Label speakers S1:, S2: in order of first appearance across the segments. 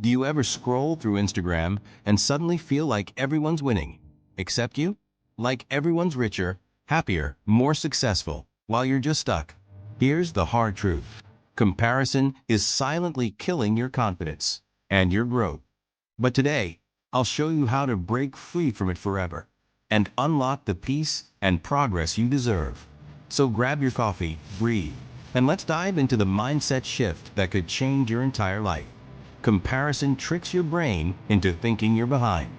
S1: Do you ever scroll through Instagram and suddenly feel like everyone's winning, except you? Like everyone's richer, happier, more successful, while you're just stuck? Here's the hard truth. Comparison is silently killing your confidence and your growth. But today, I'll show you how to break free from it forever and unlock the peace and progress you deserve. So grab your coffee, breathe, and let's dive into the mindset shift that could change your entire life. Comparison tricks your brain into thinking you're behind.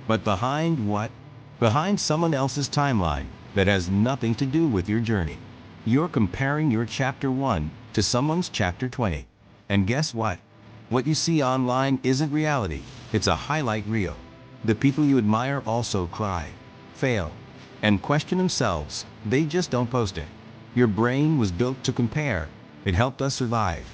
S1: But behind what? Behind someone else's timeline that has nothing to do with your journey. You're comparing your chapter 1 to someone's chapter 20. And guess what? What you see online isn't reality. It's a highlight reel. The people you admire also cry, fail, and question themselves. They just don't post it. Your brain was built to compare. It helped us survive.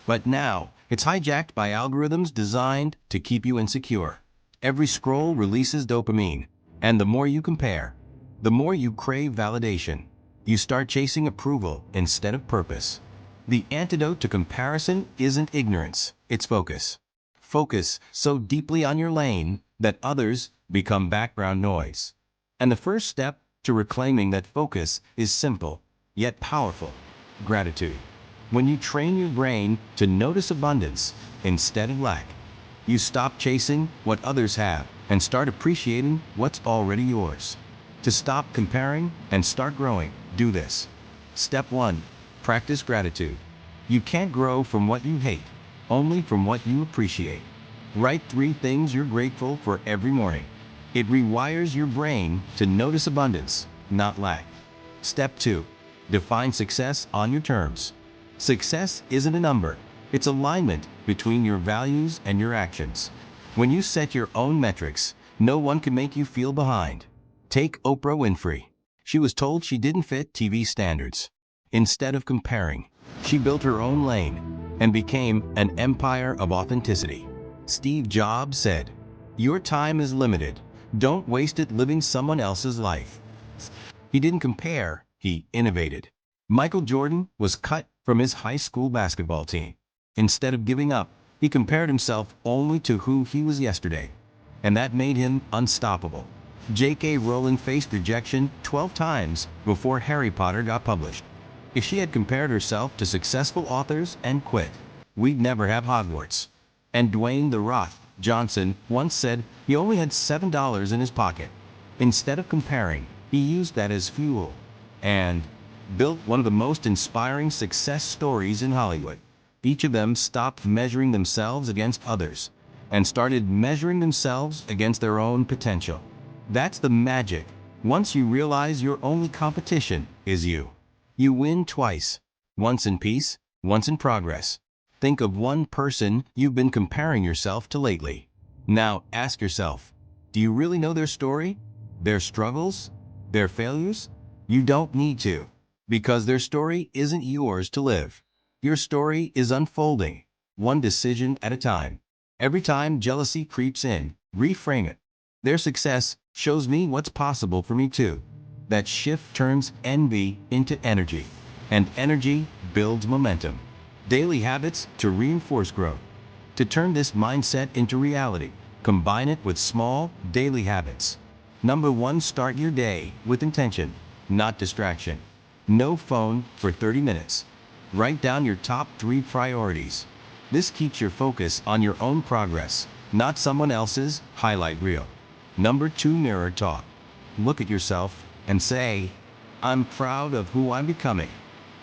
S1: But now, it's hijacked by algorithms designed to keep you insecure. Every scroll releases dopamine, and the more you compare, the more you crave validation. You start chasing approval instead of purpose. The antidote to comparison isn't ignorance, it's focus. Focus so deeply on your lane that others become background noise. And the first step to reclaiming that focus is simple, yet powerful: gratitude. When you train your brain to notice abundance instead of lack, you stop chasing what others have and start appreciating what's already yours. To stop comparing and start growing, do this. Step 1. Practice gratitude. You can't grow from what you hate, only from what you appreciate. Write 3 things you're grateful for every morning. It rewires your brain to notice abundance, not lack. Step 2. Define success on your terms. Success isn't a number, it's alignment between your values and your actions. When you set your own metrics, no one can make you feel behind. Take Oprah Winfrey. She was told she didn't fit TV standards. Instead of comparing, she built her own lane and became an empire of authenticity. Steve Jobs said, "Your time is limited. Don't waste it living someone else's life." He didn't compare, he innovated. Michael Jordan was cut from his high school basketball team. Instead of giving up, he compared himself only to who he was yesterday, and that made him unstoppable. J.K. Rowling faced rejection 12 times before Harry Potter got published. If she had compared herself to successful authors and quit, we'd never have Hogwarts. And Dwayne "The Rock" Johnson once said he only had $7 in his pocket. Instead of comparing, he used that as fuel and built one of the most inspiring success stories in Hollywood. Each of them stopped measuring themselves against others and started measuring themselves against their own potential. That's the magic. Once you realize your only competition is you, you win twice. Once in peace, once in progress. Think of one person you've been comparing yourself to lately. Now ask yourself, do you really know their story? Their struggles? Their failures? You don't need to, because their story isn't yours to live. Your story is unfolding, one decision at a time. Every time jealousy creeps in, reframe it. Their success shows me what's possible for me too. That shift turns envy into energy, and energy builds momentum. Daily habits to reinforce growth. To turn this mindset into reality, combine it with small, daily habits. Number 1, start your day with intention, not distraction. No phone for 30 minutes. Write down your top 3 priorities. This keeps your focus on your own progress, not someone else's highlight reel. Number 2, mirror talk. Look at yourself and say, "I'm proud of who I'm becoming."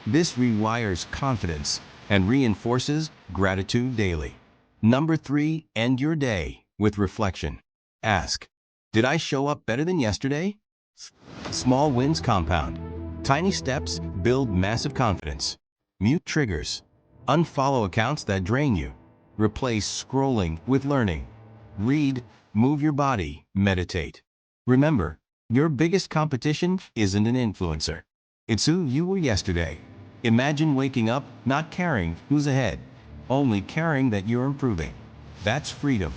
S1: This rewires confidence and reinforces gratitude daily. Number 3, end your day with reflection. Ask, did I show up better than yesterday? Small wins compound. Tiny steps build massive confidence. Mute triggers. Unfollow accounts that drain you. Replace scrolling with learning. Read, move your body, meditate. Remember, your biggest competition isn't an influencer. It's who you were yesterday. Imagine waking up not caring who's ahead, only caring that you're improving. That's freedom.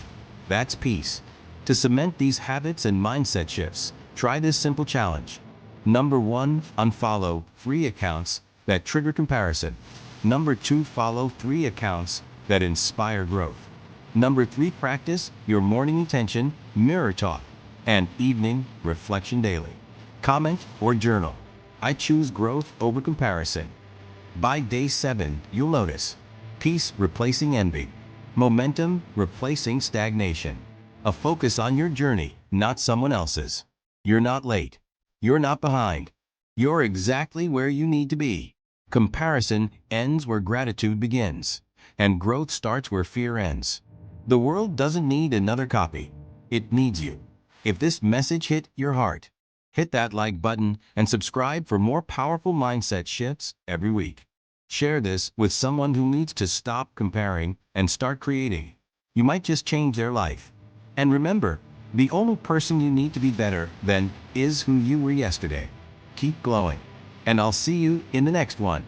S1: That's peace. To cement these habits and mindset shifts, try this simple challenge. Number 1, unfollow 3 accounts that trigger comparison. Number 2, follow 3 accounts that inspire growth. Number 3, practice your morning intention, mirror talk, and evening reflection daily. Comment or journal. I choose growth over comparison. By day 7, you'll notice peace replacing envy, momentum replacing stagnation, a focus on your journey, not someone else's. You're not late. You're not behind. You're exactly where you need to be. Comparison ends where gratitude begins, and growth starts where fear ends. The world doesn't need another copy. It needs you. If this message hit your heart, hit that like button and subscribe for more powerful mindset shifts every week. Share this with someone who needs to stop comparing and start creating. You might just change their life. And remember, the only person you need to be better than is who you were yesterday. Keep glowing. And I'll see you in the next one.